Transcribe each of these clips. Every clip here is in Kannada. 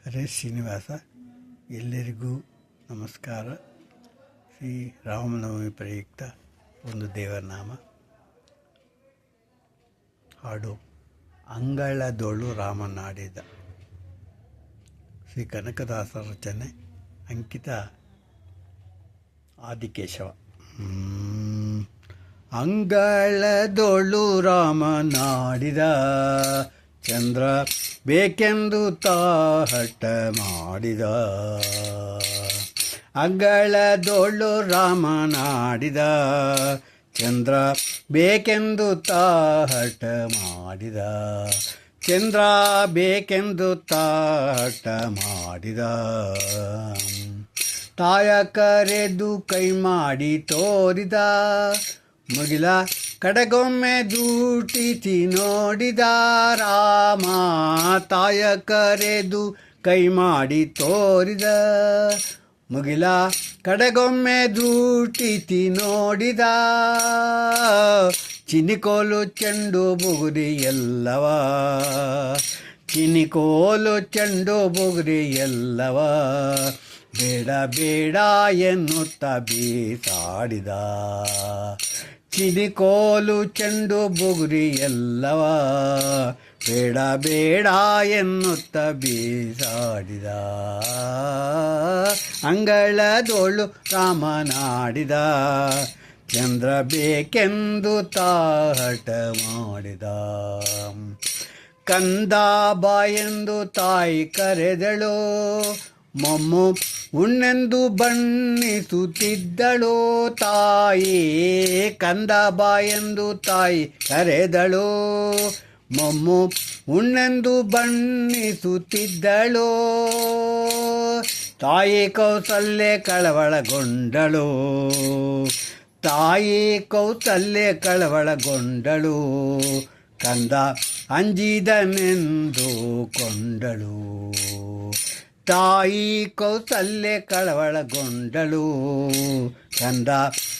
ಹರೇ ಶ್ರೀನಿವಾಸ. ಎಲ್ಲರಿಗೂ ನಮಸ್ಕಾರ. ಶ್ರೀ ರಾಮನವಮಿ ಪ್ರಯುಕ್ತ ಒಂದು ದೇವರನಾಮ ಹಾಡು. ಅಂಗಳದೊಳು ರಾಮನಾಡಿದ. ಶ್ರೀ ಕನಕದಾಸ ರಚನೆ. ಅಂಕಿತ ಆದಿಕೇಶವ. ಅಂಗಳದೊಳು ರಾಮನಾಡಿದ, ಚಂದ್ರ ಬೇಕೆಂದು ಹಠ ಮಾಡಿದ. ಅಂಗಳದೊಳು ರಾಮನಾಡಿದ, ಚಂದ್ರ ಬೇಕೆಂದು ಹಠ ಮಾಡಿದ. ಚಂದ್ರ ಬೇಕೆಂದು ಹಠ ಮಾಡಿದ. ತಾಯ ಕರೆದು ಕೈ ಮಾಡಿ ತೋರಿದ, ಮುಗಿಲ ಕಡೆಗೊಮ್ಮೆ ದೂಟಿಸಿ ನೋಡಿದ ರಾಮ. ತಾಯ ಕರೆದು ಕೈ ಮಾಡಿ ತೋರಿದ, ಮುಗಿಲ ಕಡೆಗೊಮ್ಮೆ ದೂಟಿಸಿ ನೋಡಿದ. ಚಿನಿಕೋಲು ಚೆಂಡು ಬುಗುರಿ ಎಲ್ಲವ, ಚಿನಿಕೋಲು ಚೆಂಡು ಬುಗುರಿ ಎಲ್ಲವ, ಬೇಡ ಬೇಡ ಎನ್ನುತ್ತ ಬೀಸಾಡಿದ. ಚಿನಿಕೋಲು ಚೆಂಡು ಬುಗುರಿ ಎಲ್ಲವ, ಬೇಡ ಬೇಡ ಎನ್ನುತ್ತ ಬೀಸಾಡಿದ. ಅಂಗಳದೊಳು ರಾಮನಾಡಿದ, ಚಂದ್ರ ಬೇಕೆಂದು ಹಠ ಮಾಡಿದ. ಕಂದ ಬಾ ಎಂದು ತಾಯಿ ಕರೆದಳು, ಮೊಮ್ಮು ಉಣ್ಣೆಂದು ಬಣ್ಣಿಸುತ್ತಿದ್ದಳು ತಾಯಿ. ಕಂದ ಬಾ ಎಂದು ತಾಯಿ ಕರೆದಳು, ಮೊಮ್ಮು ಉಣ್ಣೆಂದು ಬಣ್ಣಿಸುತ್ತಿದ್ದಳು. ತಾಯಿ ಕೌಸಲ್ಯ ಕಳವಳಗೊಂಡಳು, ತಾಯಿ ಕೌಸಲ್ಯ ಕಳವಳಗೊಂಡಳು. ಕಂದ ಅಂಜಿದನೆಂದು ಕೊಂಡಳು, ತಾಯಿ ಕೌಸಲ್ಯ ಕಳವಳಗೊಂಡಳು. ಕಂದ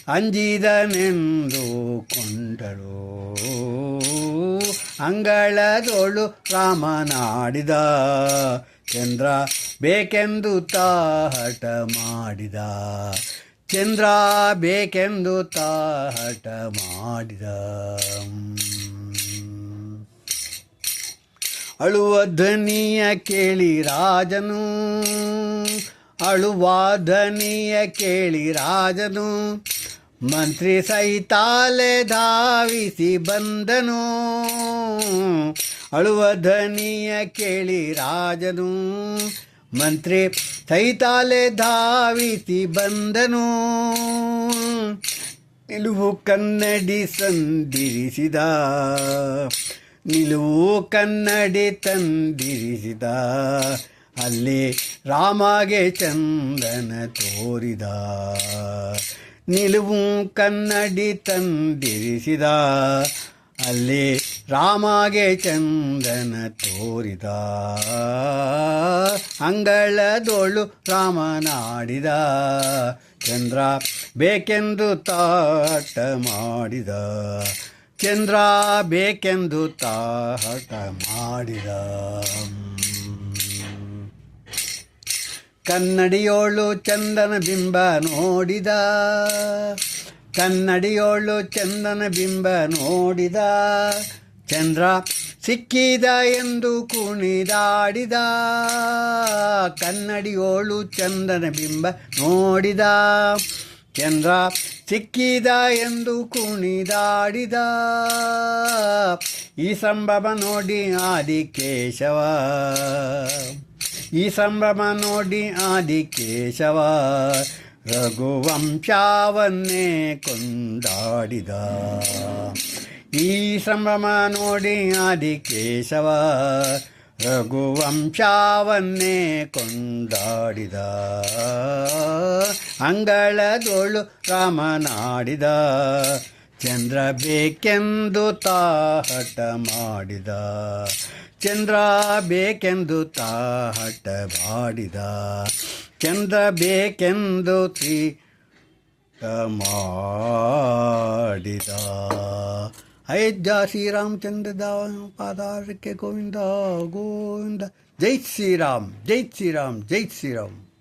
ಅಂಜಿದನೆಂದು ಕೊಂಡಳು. ಅಂಗಳದೊಳು ರಾಮನಾಡಿದ, ಚಂದ್ರ ಬೇಕೆಂದು ಹಠ ಮಾಡಿದ. ಚಂದ್ರ ಬೇಕೆಂದು ಹಠ ಮಾಡಿದ. ಅಳುವ ಧ್ವನಿಯ ಕೇಳಿ ರಾಜನು, ಅಳುವ ಧ್ವನಿಯ ಕೇಳಿ ರಾಜನು, ಮಂತ್ರಿ ಸೈತಾಲೆ ಧಾವಿಸಿ ಬಂದನು. ಅಳುವ ಧ್ವನಿಯ ಕೇಳಿ ರಾಜನು, ಮಂತ್ರಿ ಸೈತಾಲೆ ಧಾವಿಸಿ ಬಂದನು. ನಿಲುವು ಕನ್ನಡಿ ಸಂದಿರಿಸಿದ, ನಿಲುವು ಕನ್ನಡಿ ತಂದಿರಿಸಿದ. ಅಲ್ಲಿ ರಾಮಗೆ ಚಂದನ ತೋರಿದ, ನಿಲುವು ಕನ್ನಡಿ ತಂದಿರಿಸಿದ. ಅಲ್ಲಿ ರಾಮಗೆ ಚಂದನ ತೋರಿದ. ಅಂಗಳದೊಳು ರಾಮನಾಡಿದ, ಚಂದ್ರ ಬೇಕೆಂದು ಹಠ ಮಾಡಿದ. ಚಂದ್ರ ಬೇಕೆಂದು ಹಠ ಮಾಡಿದ. ಕನ್ನಡಿಯೋಳು ಚಂದನ ಬಿಂಬ ನೋಡಿದ, ಕನ್ನಡಿಯೋಳು ಚಂದನ ಬಿಂಬ ನೋಡಿದ. ಚಂದ್ರ ಸಿಕ್ಕಿದ ಎಂದು ಕುಣಿದಾಡಿದ, ಕನ್ನಡಿಯೋಳು ಚಂದನ ಬಿಂಬ ನೋಡಿದ. ಚಂದ್ರ ಸಿಕ್ಕಿದ ಎಂದು ಕುಣಿದಾಡಿದ. ಈ ಸಂಭ್ರಮ ನೋಡಿ ಆದಿಕೇಶವ, ಈ ಸಂಭ್ರಮ ನೋಡಿ ಆದಿಕೇಶವ, ರಘುವಂಶವನ್ನೇ ಕೊಂಡಾಡಿದ. ಈ ಸಂಭ್ರಮ ನೋಡಿ ಆದಿಕೇಶವ, ರಘುವಂಶವನ್ನೇ ಕೊಂಡಾಡಿದ. ಅಂಗಳದೊಳು ರಾಮನಾಡಿದ, ಚಂದ್ರ ಬೇಕೆಂದು ಹಠ ಮಾಡಿದ. ಚಂದ್ರ ಬೇಕೆಂದು ಹಠ ಮಾಡಿದ. ಚಂದ್ರ ಬೇಕೆಂದು ಮಾಡಿದ. ಅಯೋಧ್ಯ ಶ್ರೀರಾಮಚಂದ್ರ ಪಾದಾರಕ್ಕೆ ಗೋವಿಂದ ಗೋವಿಂದ. ಜೈ ಶ್ರೀರಾಮ್, ಜೈ ಶ್ರೀರಾಮ್, ಜೈ ಶ್ರೀರಾಮ್.